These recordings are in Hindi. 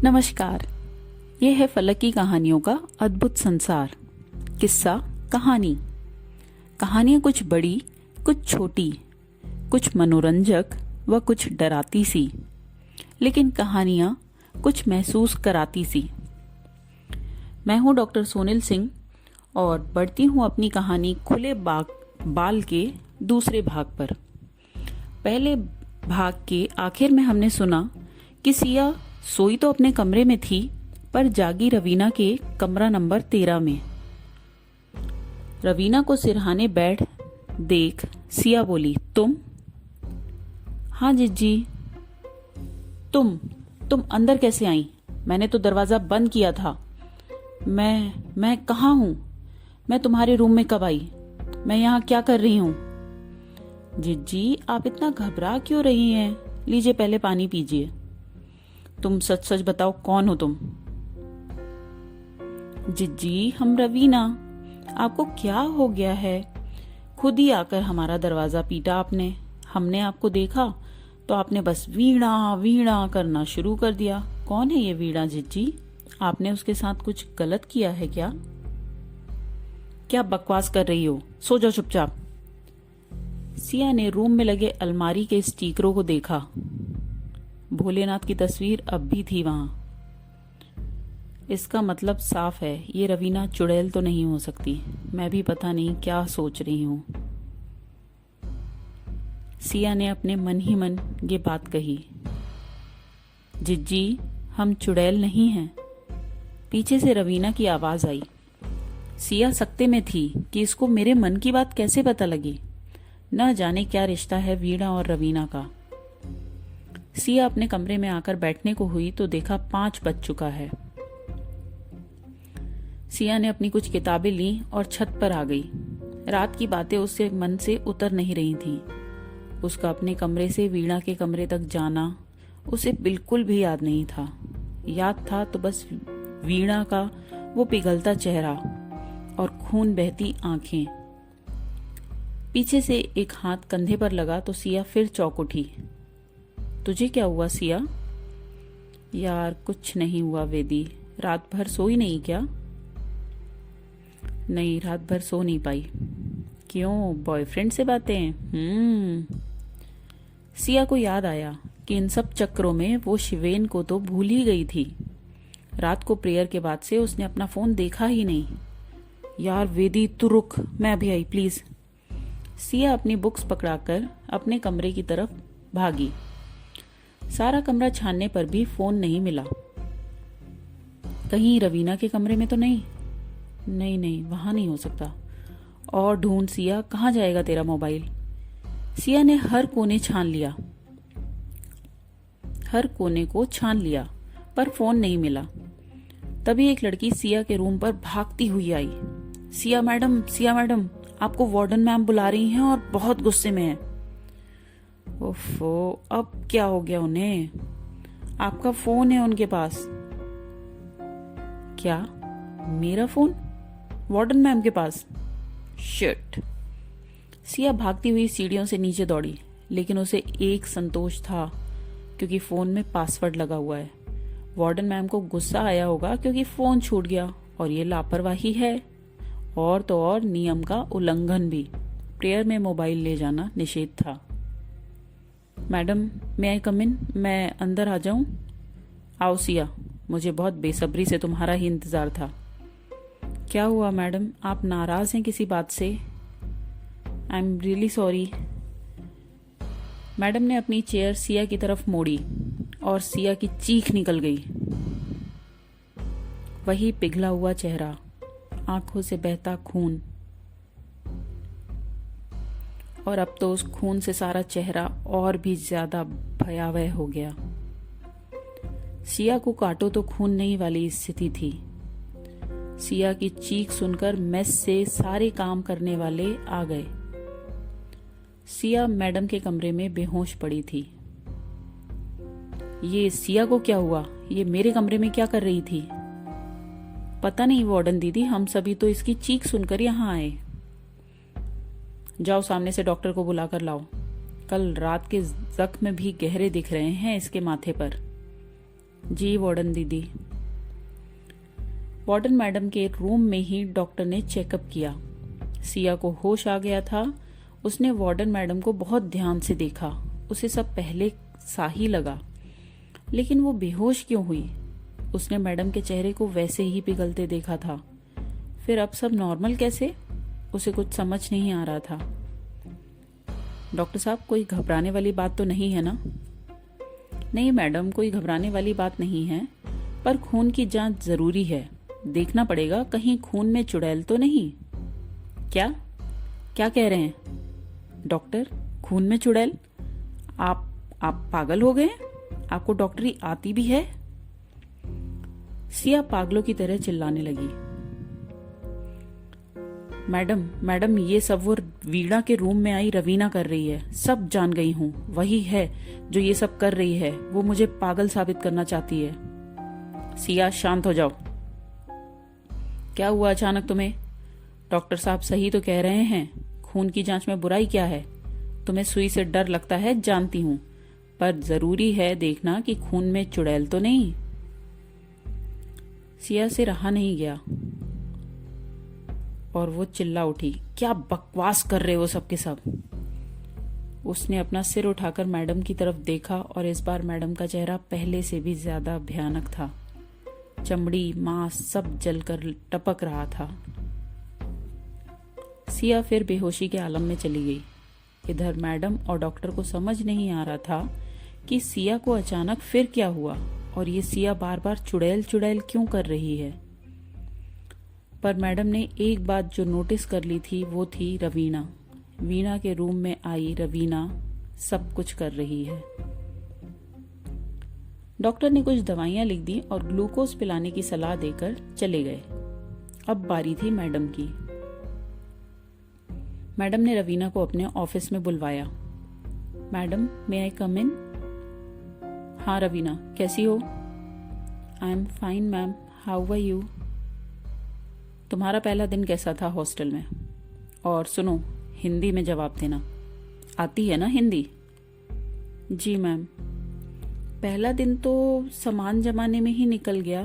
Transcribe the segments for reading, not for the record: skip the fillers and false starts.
नमस्कार। ये है फलक की कहानियों का अद्भुत संसार। किस्सा कहानी। कहानियां कुछ बड़ी, कुछ छोटी, कुछ मनोरंजक व कुछ डराती सी, लेकिन कहानियां कुछ महसूस कराती सी। मैं हूं डॉक्टर सोनिल सिंह और बढ़ती हूं अपनी कहानी खुले बाल के दूसरे भाग पर। पहले भाग के आखिर में हमने सुना कि सिया सोई तो अपने कमरे में थी, पर जागी रवीना के कमरा नंबर 13 में। रवीना को सिरहाने बैठ देख सिया बोली, तुम? हाँ जिज्जी। तुम अंदर कैसे आई? मैंने तो दरवाजा बंद किया था। मैं कहाँ हूँ? मैं तुम्हारे रूम में कब आई? मैं यहाँ क्या कर रही हूँ? जिज्जी, आप इतना घबरा क्यों रही हैं? लीजिए पहले पानी पीजिए। तुम सच सच बताओ, कौन हो तुम? जिज्जी, हम रवीना। आपको क्या हो गया है? खुद ही आकर हमारा दरवाजा पीटा आपने। हमने आपको देखा तो आपने बस वीणा वीणा करना शुरू कर दिया। कौन है ये वीणा जिज्जी? आपने उसके साथ कुछ गलत किया है क्या? क्या बकवास कर रही हो? सो जाओ चुपचाप। सिया ने रूम में लगे अलमारी के स्टिकरों को देखा। भोलेनाथ की तस्वीर अब भी थी वहां। इसका मतलब साफ है, ये रवीना चुड़ैल तो नहीं हो सकती। मैं भी पता नहीं क्या सोच रही हूं। सिया ने अपने मन ही मन ये बात कही। जिज्जी, हम चुड़ैल नहीं हैं। पीछे से रवीना की आवाज आई। सिया सकते में थी कि इसको मेरे मन की बात कैसे पता लगी। न जाने क्या रिश्ता है वीणा और रवीना का। सिया अपने कमरे में आकर बैठने को हुई तो देखा 5 बज चुका है। सिया ने अपनी कुछ किताबें ली और छत पर आ गई। रात की बातें उससे मन से उतर नहीं रही थीं। उसका अपने कमरे से वीणा के कमरे तक जाना उसे बिल्कुल भी याद नहीं था। याद था तो बस वीणा का वो पिघलता चेहरा और खून बहती आंखें। पीछे से एक हाथ कंधे पर लगा तो सिया फिर चौंक उठी। तुझे क्या हुआ सिया? यार कुछ नहीं हुआ वेदी। रात भर सोई नहीं क्या? नहीं, रात भर सो नहीं पाई। क्यों, बॉयफ्रेंड से बातें? सिया को याद आया कि इन सब चक्करों में वो शिवेन को तो भूल ही गई थी। रात को प्रेयर के बाद से उसने अपना फोन देखा ही नहीं। यार वेदी तू रुक, मैं अभी आई प्लीज। सिया अपनी बुक्स पकड़ाकर अपने कमरे की तरफ भागी। सारा कमरा छानने पर भी फोन नहीं मिला। कहीं रवीना के कमरे में तो नहीं? नहीं, वहां नहीं हो सकता। और ढूंढ सिया, कहाँ जाएगा तेरा मोबाइल? सिया ने हर कोने को छान लिया पर फोन नहीं मिला। तभी एक लड़की सिया के रूम पर भागती हुई आई। सिया मैडम, आपको वार्डन मैम बुला रही हैं और बहुत गुस्से में है। ओफो, अब क्या हो गया उन्हें? आपका फोन है उनके पास। क्या? मेरा फोन वार्डन मैम के पास? शिट। सिया भागती हुई सीढ़ियों से नीचे दौड़ी, लेकिन उसे एक संतोष था क्योंकि फोन में पासवर्ड लगा हुआ है। वार्डन मैम को गुस्सा आया होगा क्योंकि फोन छूट गया, और ये लापरवाही है। और तो और नियम का उल्लंघन भी। प्रेयर में मोबाइल ले जाना निषेध था। मैडम, मे आई कम इन? मैं अंदर आ जाऊं? आओ सिया, मुझे बहुत बेसब्री से तुम्हारा ही इंतजार था। क्या हुआ मैडम, आप नाराज हैं किसी बात से? I am really sorry. Madam ने अपनी चेयर सिया की तरफ मोड़ी और सिया की चीख निकल गई। वही पिघला हुआ चेहरा, आंखों से बहता खून, और अब तो उस खून से सारा चेहरा और भी ज्यादा भयावह हो गया। सिया को काटो तो खून नहीं वाली स्थिति थी। सिया की चीख सुनकर मेस से सारे काम करने वाले आ गए। सिया मैडम के कमरे में बेहोश पड़ी थी। ये सिया को क्या हुआ? ये मेरे कमरे में क्या कर रही थी? पता नहीं वार्डन दीदी, हम सभी तो इसकी चीख सुनकर यहाँ आए। जाओ सामने से डॉक्टर को बुलाकर लाओ। कल रात के जख्म भी गहरे दिख रहे हैं इसके माथे पर। जी वार्डन दीदी। वार्डन मैडम के रूम में ही डॉक्टर ने चेकअप किया। सिया को होश आ गया था। उसने वार्डन मैडम को बहुत ध्यान से देखा। उसे सब पहले सा ही लगा, लेकिन वो बेहोश क्यों हुई? उसने मैडम के चेहरे को वैसे ही पिघलते देखा था। फिर अब सब नॉर्मल कैसे? उसे कुछ समझ नहीं आ रहा था। डॉक्टर साहब, कोई घबराने वाली बात तो नहीं है ना? नहीं मैडम, कोई घबराने वाली बात नहीं है, पर खून की जांच जरूरी है। देखना पड़ेगा कहीं खून में चुड़ैल तो नहीं। क्या क्या कह रहे हैं डॉक्टर? खून में चुड़ैल? आप पागल हो गए? आपको डॉक्टरी आती भी है? सिया पागलों की तरह चिल्लाने लगी। मैडम ये सब वो वीणा के रूम में आई रवीना कर रही है। सब जान गई हूँ, वही है जो ये सब कर रही है। वो मुझे पागल साबित करना चाहती है। सिया शांत हो जाओ। क्या हुआ अचानक तुम्हें? डॉक्टर साहब सही तो कह रहे हैं, खून की जांच में बुराई क्या है? तुम्हें सुई से डर लगता है, जानती हूँ, पर जरूरी है देखना कि खून में चुड़ैल तो नहीं। सिया से रहा नहीं गया और वो चिल्ला उठी, क्या बकवास कर रहे हो सबके सब? उसने अपना सिर उठाकर मैडम की तरफ देखा और इस बार मैडम का चेहरा पहले से भी ज्यादा भयानक था। चमड़ी, मांस सब जलकर टपक रहा था। सिया फिर बेहोशी के आलम में चली गई। इधर मैडम और डॉक्टर को समझ नहीं आ रहा था कि सिया को अचानक फिर क्या हुआ और ये सिया बार बार चुड़ैल चुड़ैल क्यों कर रही है। पर मैडम ने एक बात जो नोटिस कर ली थी वो थी रवीना। वीणा के रूम में आई रवीना सब कुछ कर रही है। डॉक्टर ने कुछ दवाइयां लिख दी और ग्लूकोज पिलाने की सलाह देकर चले गए। अब बारी थी मैडम की। मैडम ने रवीना को अपने ऑफिस में बुलवाया। Madam, may I come in? हाँ रवीना, कैसी हो? I am fine ma'am, how are you? तुम्हारा पहला दिन कैसा था हॉस्टल में? और सुनो, हिंदी में जवाब देना। आती है ना हिंदी? जी मैम। पहला दिन तो सामान जमाने में ही निकल गया,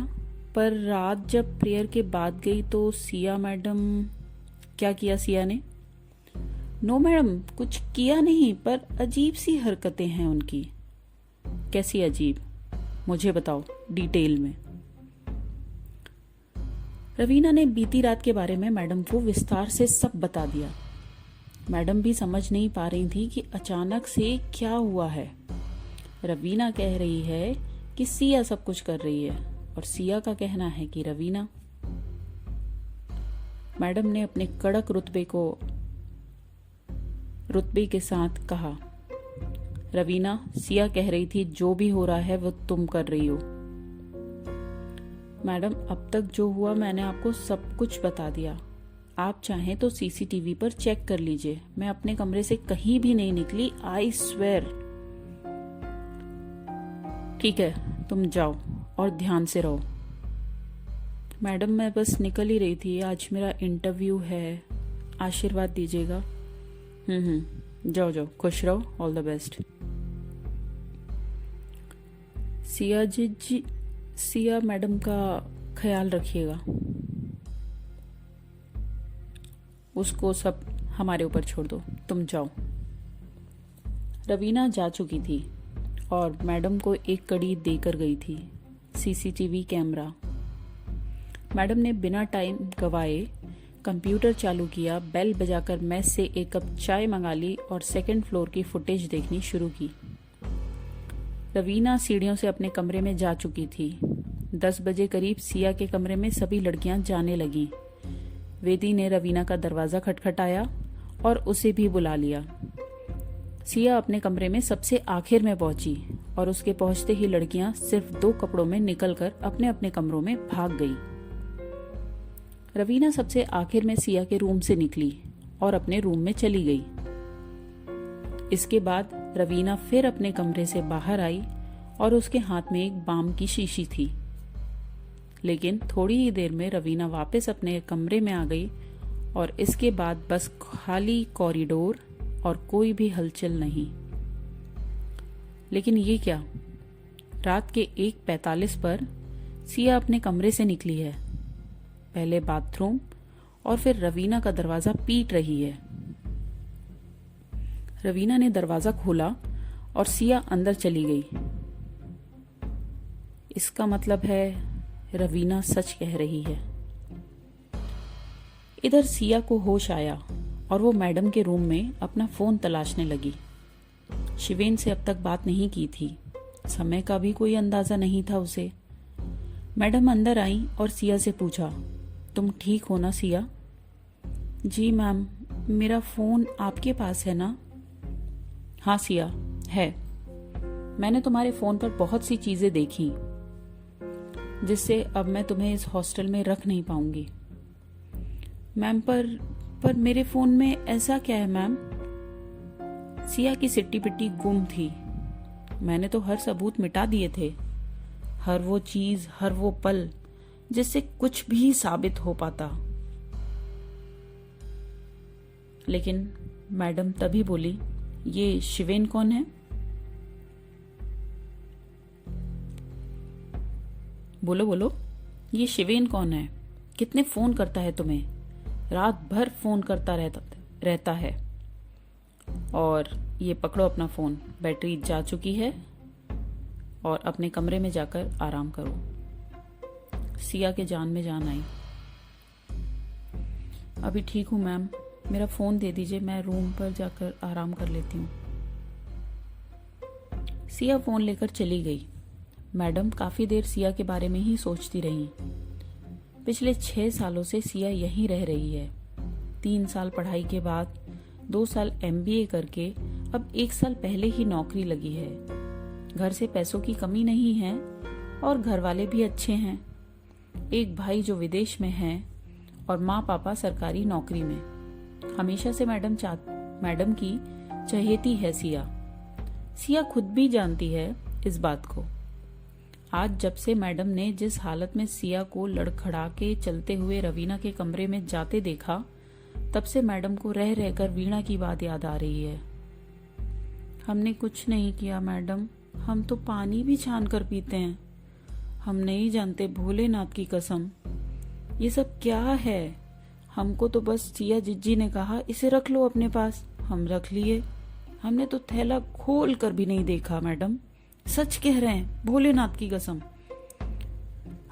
पर रात जब प्रेयर के बाद गई तो सिया मैडम। क्या किया सिया ने? नो मैडम, कुछ किया नहीं, पर अजीब सी हरकतें हैं उनकी। कैसी अजीब? मुझे बताओ डिटेल में। रवीना ने बीती रात के बारे में मैडम को विस्तार से सब बता दिया। मैडम भी समझ नहीं पा रही थी कि अचानक से क्या हुआ है। रवीना कह रही है कि सिया सब कुछ कर रही है और सिया का कहना है कि रवीना। मैडम ने अपने कड़क रुतबे के साथ कहा, रवीना, सिया कह रही थी जो भी हो रहा है वो तुम कर रही हो। मैडम, अब तक जो हुआ मैंने आपको सब कुछ बता दिया। आप चाहें तो सीसीटीवी पर चेक कर लीजिए। मैं अपने कमरे से कहीं भी नहीं निकली, आई स्वेयर। ठीक है, तुम जाओ और ध्यान से रहो। मैडम, मैं बस निकल ही रही थी, आज मेरा इंटरव्यू है, आशीर्वाद दीजिएगा। जाओ जाओ, खुश रहो, all the best. Siya madam का ख्याल रखिएगा, उसको सब हमारे ऊपर छोड़ दो, तुम जाओ। रवीना जा चुकी थी और मैडम को एक कड़ी देकर गई थी, सीसीटीवी कैमरा। मैडम ने बिना टाइम गवाए कंप्यूटर चालू किया, बेल बजाकर मेस से एक कप चाय मंगा ली और सेकंड फ्लोर की फुटेज देखनी शुरू की। रवीना सीढ़ियों से अपने कमरे में जा चुकी थी। 10 बजे करीब सिया के कमरे में सभी लड़कियां जाने लगीं। वेदी ने रवीना का दरवाजा खटखटाया और उसे भी बुला लिया। सिया अपने कमरे में सबसे आखिर में पहुंची और उसके पहुंचते ही लड़कियां सिर्फ 2 कपड़ों में निकलकर अपने अपने कमरों में भाग गई। रवीना सबसे आखिर में सिया के रूम से निकली और अपने रूम में चली गई। इसके बाद रवीना फिर अपने कमरे से बाहर आई और उसके हाथ में एक बाम की शीशी थी। लेकिन थोड़ी ही देर में रवीना वापस अपने कमरे में आ गई और इसके बाद बस खाली कॉरिडोर और कोई भी हलचल नहीं। लेकिन ये क्या? रात के 1:45 पर सिया अपने कमरे से निकली है। पहले बाथरूम और फिर रवीना का दरवाजा पीट रही है। रवीना ने दरवाजा खोला और सिया अंदर चली गई। इसका मतलब है रवीना सच कह रही है। इधर सिया को होश आया और वो मैडम के रूम में अपना फोन तलाशने लगी। शिवेन से अब तक बात नहीं की थी, समय का भी कोई अंदाजा नहीं था उसे। मैडम अंदर आई और सिया से पूछा, तुम ठीक हो ना सिया? जी मैम, मेरा फोन आपके पास है ना? हाँ सिया, है। मैंने तुम्हारे फोन पर बहुत सी चीजें देखी जिससे अब मैं तुम्हें इस हॉस्टल में रख नहीं पाऊंगी। मैम पर मेरे फोन में ऐसा क्या है मैम? सिया की सिट्टी पिट्टी गुम थी। मैंने तो हर सबूत मिटा दिए थे, हर वो चीज, हर वो पल जिससे कुछ भी साबित हो पाता। लेकिन मैडम तभी बोली, ये शिवेन कौन है? बोलो बोलो, ये शिवेन कौन है? कितने फोन करता है तुम्हें? रात भर फोन करता रहता है। और ये पकड़ो अपना फोन, बैटरी जा चुकी है और अपने कमरे में जाकर आराम करो। सिया के जान में जान आई। अभी ठीक हूँ मैम, मेरा फोन दे दीजिए, मैं रूम पर जाकर आराम कर लेती हूँ। सिया फोन लेकर चली गई। मैडम काफी देर सिया के बारे में ही सोचती रही। पिछले 6 सालों से सिया यहीं रह रही है। 3 साल पढ़ाई के बाद 2 साल MBA करके अब 1 साल पहले ही नौकरी लगी है। घर से पैसों की कमी नहीं है और घर वाले भी अच्छे हैं। एक भाई जो विदेश में है और माँ पापा सरकारी नौकरी में। हमेशा से मैडम की चहेती है सिया। सिया खुद भी जानती है इस बात को। आज जब से मैडम ने जिस हालत में सिया को लड़खड़ा के चलते हुए रवीना के कमरे में जाते देखा, तब से मैडम को रह रहकर वीणा की बात याद आ रही है। हमने कुछ नहीं किया मैडम, हम तो पानी भी छान कर पीते हैं। हम नहीं जानते, भोलेनाथ की कसम। ये सब क्या है? हमको तो बस सिया जिज्जी ने कहा इसे रख लो अपने पास, हम रख लिए। हमने तो थैला खोल कर भी नहीं देखा मैडम। सच कह रहे हैं, भोलेनाथ की कसम।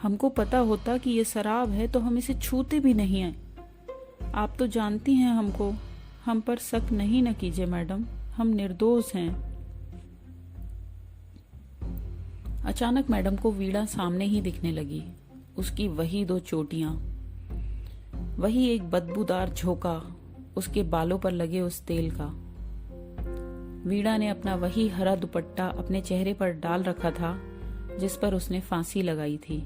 हमको पता होता कि ये शराब है तो हम इसे छूते भी नहीं हैं। आप तो जानती हैं हमको, हम पर शक नहीं न कीजिए मैडम, हम निर्दोष हैं। अचानक मैडम को वीणा सामने ही दिखने लगी। उसकी वही 2 चोटियां, वही एक बदबूदार झोंका उसके बालों पर लगे उस तेल का। वीणा ने अपना वही हरा दुपट्टा अपने चेहरे पर डाल रखा था जिस पर उसने फांसी लगाई थी।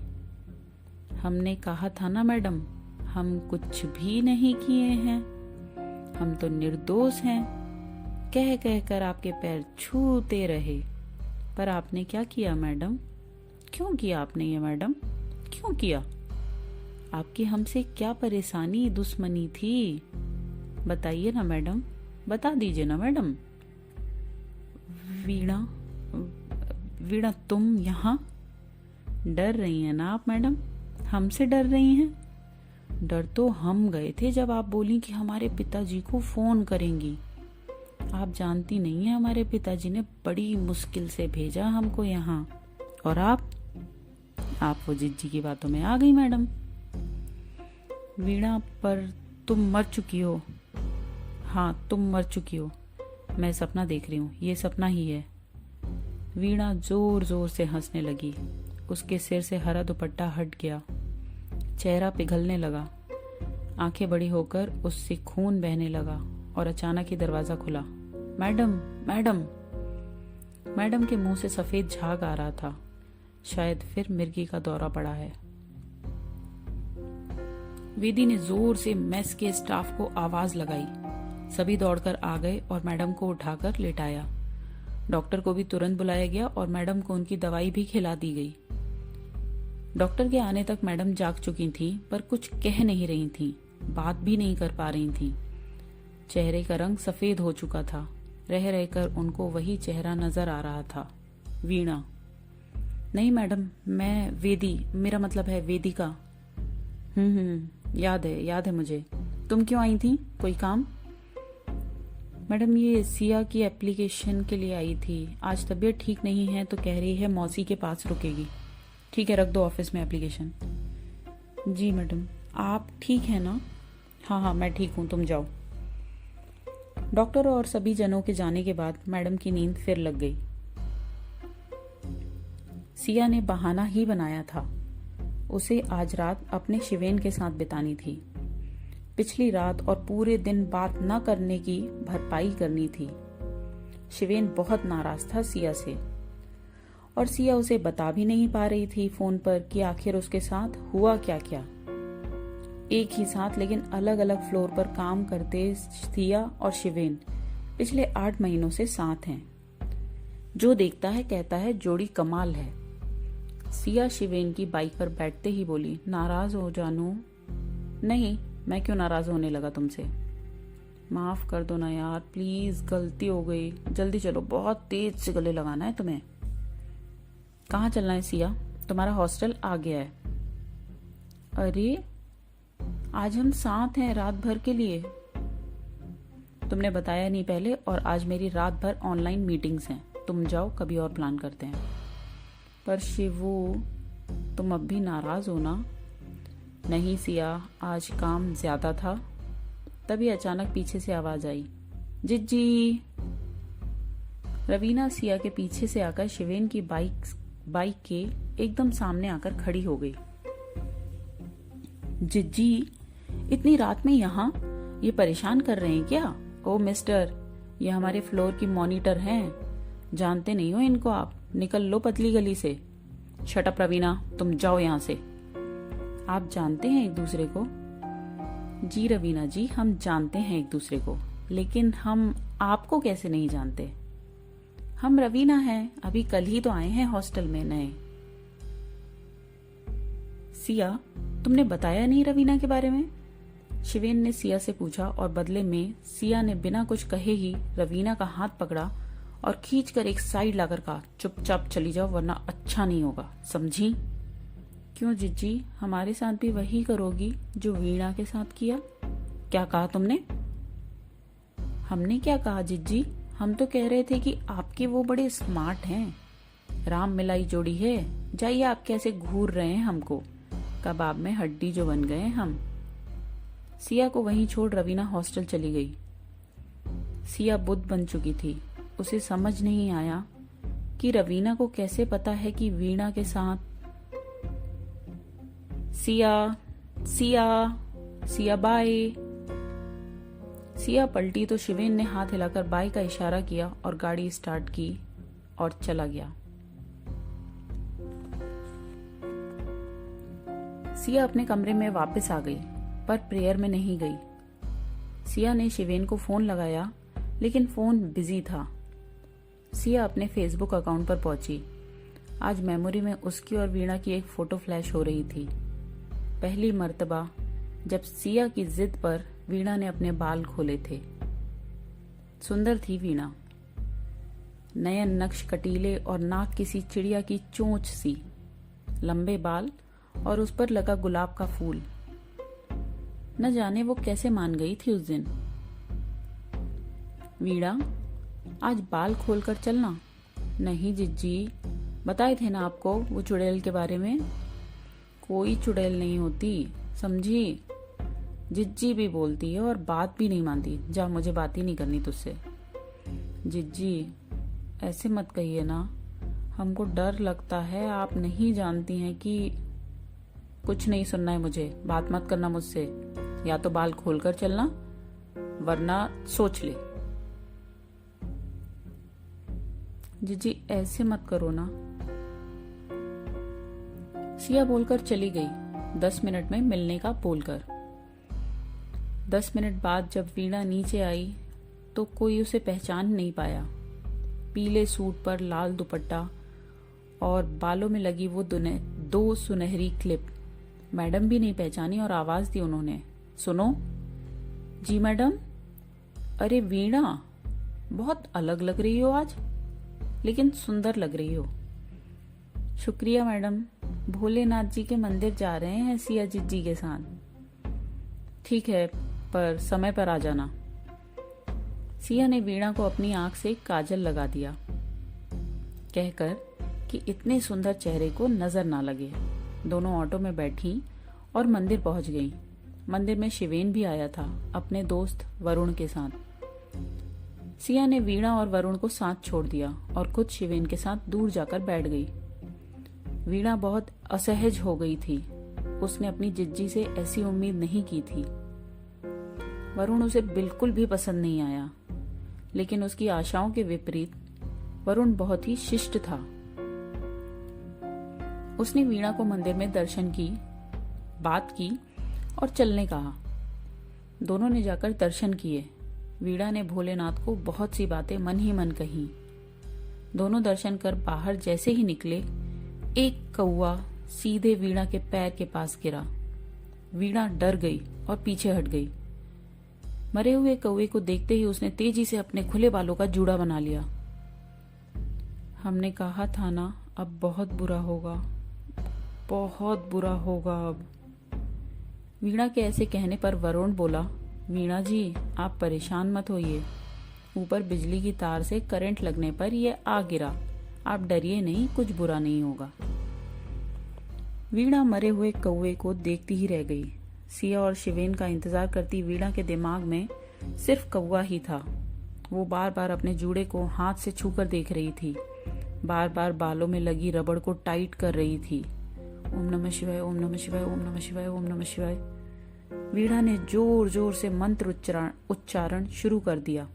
हमने कहा था ना मैडम, हम कुछ भी नहीं किए हैं, हम तो निर्दोष हैं। कह कह कर आपके पैर छूते रहे, पर आपने क्या किया मैडम? क्यों किया आपने ये मैडम? क्यों किया? आपकी हमसे क्या परेशानी, दुश्मनी थी? बताइए ना मैडम, बता दीजिए ना मैडम। वीणा तुम यहाँ? डर रही हैं ना आप मैडम? हमसे डर रही हैं? डर तो हम गए थे जब आप बोली कि हमारे पिताजी को फोन करेंगी। आप जानती नहीं है, हमारे पिताजी ने बड़ी मुश्किल से भेजा हमको यहाँ। और आप वो जिज्जी की बातों में आ गई मैडम। वीणा, पर तुम मर चुकी हो। हाँ, तुम मर चुकी हो। मैं सपना देख रही हूँ, ये सपना ही है। वीणा जोर जोर से हंसने लगी। उसके सिर से हरा दुपट्टा हट गया, चेहरा पिघलने लगा, आंखें बड़ी होकर उससे खून बहने लगा और अचानक ही दरवाजा खुला। Madam, madam. मैडम के मुंह से सफेद झाग आ रहा था। शायद फिर मिर्गी का दौरा पड़ा है। वेदी ने जोर से मेस के स्टाफ को आवाज लगाई। सभी दौड़कर आ गए और मैडम को उठाकर लेटाया। डॉक्टर को भी तुरंत बुलाया गया और मैडम को उनकी दवाई भी खिला दी गई। डॉक्टर के आने तक मैडम जाग चुकी थी, पर कुछ कह नहीं रही थी, बात भी नहीं कर पा रही थी। चेहरे का रंग सफेद हो चुका था। रह रहकर उनको वही चेहरा नजर आ रहा था, वीणा। नहीं मैडम, मैं वेदी, मेरा मतलब है वेदिका। याद है मुझे। तुम क्यों आई थी, कोई काम? मैडम ये सिया की एप्लीकेशन के लिए आई थी। आज तबीयत ठीक नहीं है तो कह रही है मौसी के पास रुकेगी। ठीक है, रख दो ऑफिस में एप्लीकेशन। जी मैडम। आप ठीक है ना? हाँ मैं ठीक हूँ, तुम जाओ। डॉक्टर और सभी जनों के जाने के बाद मैडम की नींद फिर लग गई। सिया ने बहाना ही बनाया था, उसे आज रात अपने शिवेन के साथ बितानी थी। पिछली रात और पूरे दिन बात न करने की भरपाई करनी थी। शिवेन बहुत नाराज था सिया से, और सिया उसे बता भी नहीं पा रही थी फोन पर कि आखिर उसके साथ हुआ क्या क्या। एक ही साथ लेकिन अलग अलग फ्लोर पर काम करते सिया और शिवेन पिछले 8 महीनों से साथ हैं। जो देखता है कहता है जोड़ी कमाल है। सिया शिवेन की बाइक पर बैठते ही बोली, नाराज हो जानू? नहीं, मैं क्यों नाराज होने लगा तुमसे? माफ कर दो ना यार, प्लीज, गलती हो गई। जल्दी चलो, बहुत तेज से गले लगाना है तुम्हें। कहाँ चलना है सिया? तुम्हारा हॉस्टल आ गया है। अरे आज हम साथ हैं रात भर के लिए। तुमने बताया नहीं पहले, और आज मेरी रात भर ऑनलाइन मीटिंग्स हैं। तुम जाओ, कभी और प्लान करते हैं। पर शिवू, तुम अब भी नाराज हो ना? नहीं सिया, आज काम ज्यादा था। तभी अचानक पीछे से आवाज आई, जिज्जी। रवीना सिया के पीछे से आकर शिवेन की बाइक के एकदम सामने आकर खड़ी हो गई। जिज्जी, इतनी रात में यहाँ? ये परेशान कर रहे हैं क्या? ओ मिस्टर, ये हमारे फ्लोर की मॉनिटर हैं, जानते नहीं हो इनको आप? निकल लो पतली गली से। शट अप रवीना, तुम जाओ यहाँ से। आप जानते हैं एक दूसरे को? जी रवीना जी, हम जानते हैं एक दूसरे को, लेकिन हम आपको कैसे नहीं जानते? हम रवीना हैं, अभी कल ही तो आए हैं हॉस्टल में नए। सिया, तुमने बताया नहीं रवीना के बारे में? शिवेन ने सिया से पूछा, और बदले में सिया ने बिना कुछ कहे ही रवीना का हाथ पकड़ा और खींचकर एक साइड लाकर कहा, चुपचाप चली जाओ वरना अच्छा नहीं होगा, समझी? क्यों जिज्जी, हमारे साथ भी वही करोगी जो वीणा के साथ किया? क्या कहा तुमने? हमने क्या कहा जिज्जी? हम तो कह रहे थे कि आपके वो बड़े स्मार्ट हैं, राम मिलाई जोड़ी है। जाइए, आप कैसे घूर रहे हैं हमको, कबाब में हड्डी जो बन गए हम। सिया को वहीं छोड़ रवीना हॉस्टल चली गई। सिया बुद्ध बन चुकी थी। उसे समझ नहीं आया कि रवीना को कैसे पता है कि वीणा के साथ। सिया, सिया, सिया बाय। सिया पलटी तो शिवेन ने हाथ हिलाकर बाय का इशारा किया और गाड़ी स्टार्ट की और चला गया। सिया अपने कमरे में वापस आ गई, पर प्रेयर में नहीं गई। सिया ने शिवेन को फोन लगाया, लेकिन फोन बिजी था। सिया अपने फेसबुक अकाउंट पर पहुंची। आज मेमोरी में उसकी और वीणा की एक फोटो फ्लैश हो रही थी। पहली मर्तबा जब सिया की जिद पर वीणा ने अपने बाल खोले थे। सुंदर थी वीणा, नयन नक्श कटीले और नाक किसी चिड़िया की चोंच सी, लंबे बाल और उस पर लगा गुलाब का फूल। न जाने वो कैसे मान गई थी उस दिन। वीणा, आज बाल खोलकर चलना। नहीं जिज्जी, बताए थे ना आपको वो चुड़ैल के बारे में। कोई चुड़ैल नहीं होती, समझी? जिज्जी भी बोलती है और बात भी नहीं मानती। जा, मुझे बात ही नहीं करनी तुझसे। जिज्जी, ऐसे मत कहिए ना, हमको डर लगता है। आप नहीं जानती हैं कि कुछ नहीं सुनना है मुझे, बात मत करना मुझसे। या तो बाल खोलकर चलना वरना सोच ले। जिज्जी, ऐसे मत करो ना। सिया बोलकर चली गई, 10 मिनट में मिलने का बोलकर। 10 मिनट बाद जब वीणा नीचे आई तो कोई उसे पहचान नहीं पाया। पीले सूट पर लाल दुपट्टा और बालों में लगी वो 2 सुनहरी क्लिप। मैडम भी नहीं पहचानी और आवाज दी उन्होंने, सुनो। जी मैडम। अरे वीणा, बहुत अलग लग रही हो आज, लेकिन सुंदर लग रही हो। शुक्रिया मैडम, भोलेनाथ जी के मंदिर जा रहे हैं सिया जिज्जी के साथ। ठीक है, पर समय पर आ जाना। सिया ने वीणा को अपनी आंख से काजल लगा दिया, कहकर कि इतने सुंदर चेहरे को नजर ना लगे। दोनों ऑटो में बैठी और मंदिर पहुंच गई। मंदिर में शिवेन भी आया था अपने दोस्त वरुण के साथ। सिया ने वीणा और वरुण को साथ छोड़ दिया और खुद शिवेन के साथ दूर जाकर बैठ गई। वीणा बहुत असहज हो गई थी। उसने अपनी जिज्जी से ऐसी उम्मीद नहीं की थी। वरुण उसे बिल्कुल भी पसंद नहीं आया, लेकिन उसकी आशाओं के विपरीत वरुण बहुत ही शिष्ट था। उसने वीणा को मंदिर में दर्शन की, बात की और चलने कहा। दोनों ने जाकर दर्शन किए। वीणा ने भोलेनाथ को बहुत सी बातें मन ही मन कही। दोनों दर्शन कर बाहर जैसे ही निकले, एक कौवा सीधे वीणा के पैर के पास गिरा। वीणा डर गई और पीछे हट गई। मरे हुए कौवे को देखते ही उसने तेजी से अपने खुले बालों का जूड़ा बना लिया। हमने कहा था ना, अब बहुत बुरा होगा, बहुत बुरा होगा अब। वीणा के ऐसे कहने पर वरुण बोला, वीणा जी, आप परेशान मत होइए। ऊपर बिजली की तार से करंट लगने पर यह आ गिरा। आप डरिए नहीं, कुछ बुरा नहीं होगा। वीणा मरे हुए कौवे को देखती ही रह गई। सिया और शिवेन का इंतजार करती वीणा के दिमाग में सिर्फ कौवा ही था। वो बार बार अपने जूड़े को हाथ से छूकर देख रही थी। बार बार बालों में लगी रबड़ को टाइट कर रही थी। ओम नमः शिवाय, ओम नमः शिवाय, ओम नमः शिवाय, ओम नमः शिवाय। वीणा ने जोर जोर से मंत्र उच्चारण शुरू कर दिया।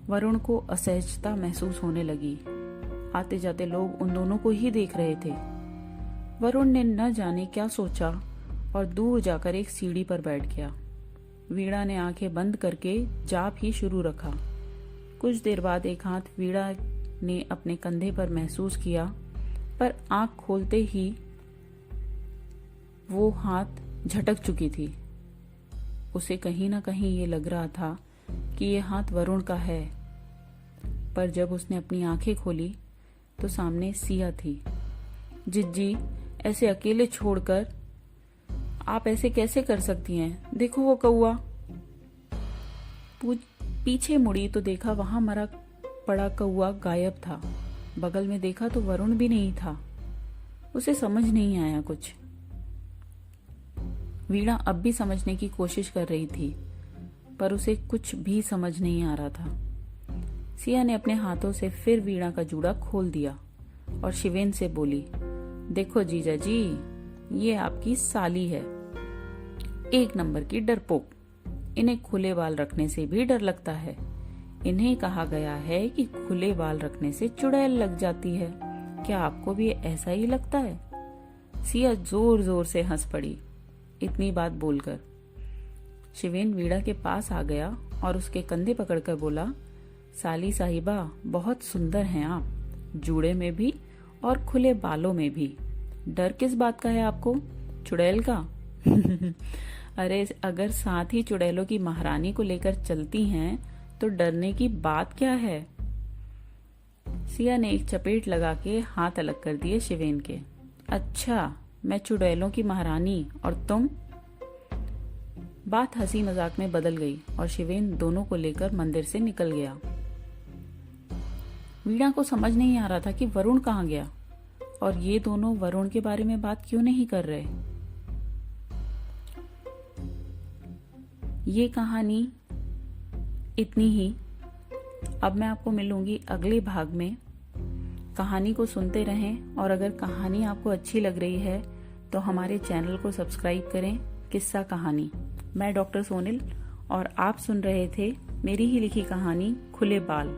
वरुण को असहजता महसूस होने लगी। आते जाते लोग उन दोनों को ही देख रहे थे। वरुण ने न जाने क्या सोचा और दूर जाकर एक सीढ़ी पर बैठ गया। वीणा ने आंखें बंद करके जाप ही शुरू रखा। कुछ देर बाद एक हाथ वीणा ने अपने कंधे पर महसूस किया, पर आंख खोलते ही वो हाथ झटक चुकी थी। उसे कहीं ना कहीं ये लग रहा था कि ये हाथ वरुण का है, पर जब उसने अपनी आंखें खोली तो सामने सिया थी। जिज्जी, ऐसे अकेले छोड़कर आप ऐसे कैसे कर सकती हैं? देखो वो कौवा। पीछे मुड़ी तो देखा वहां मरा पड़ा कौवा गायब था। बगल में देखा तो वरुण भी नहीं था। उसे समझ नहीं आया कुछ। वीणा अब भी समझने की कोशिश कर रही थी, पर उसे कुछ भी समझ नहीं आ रहा था। सिया ने अपने हाथों से फिर वीणा का जूड़ा खोल दिया और शिवेन से बोली, देखो जीजा जी, ये आपकी साली है, एक नंबर की डरपोक। इन्हें खुले बाल रखने से भी डर लगता है। इन्हें कहा गया है कि खुले बाल रखने से चुड़ैल लग जाती है। क्या आपको भी ऐसा ही लगता है? सिया जोर जोर से हंस पड़ी इतनी बात बोलकर। शिवेन वीणा के पास आ गया और उसके कंधे पकड़कर बोला, साली साहिबा, बहुत सुंदर हैं आप, जूड़े में भी और खुले बालों में भी। डर किस बात का है आपको? चुड़ैल का? अरे अगर साथ ही चुड़ैलों की महारानी को लेकर चलती हैं तो डरने की बात क्या है? सिया ने एक चपेट लगा के हाथ अलग कर दिए शिवेन के। अच्छा, मैं चुड़ैलों की महारानी और तुम? बात हंसी मजाक में बदल गई और शिवेन दोनों को लेकर मंदिर से निकल गया। वीणा को समझ नहीं आ रहा था कि वरुण कहाँ गया और ये दोनों वरुण के बारे में बात क्यों नहीं कर रहे। ये कहानी इतनी ही। अब मैं आपको मिलूंगी अगले भाग में। कहानी को सुनते रहें और अगर कहानी आपको अच्छी लग रही है तो हमारे चैनल को सब्सक्राइब करें, किस्सा कहानी। मैं डॉक्टर सोनिल और आप सुन रहे थे मेरी ही लिखी कहानी खुले बाल।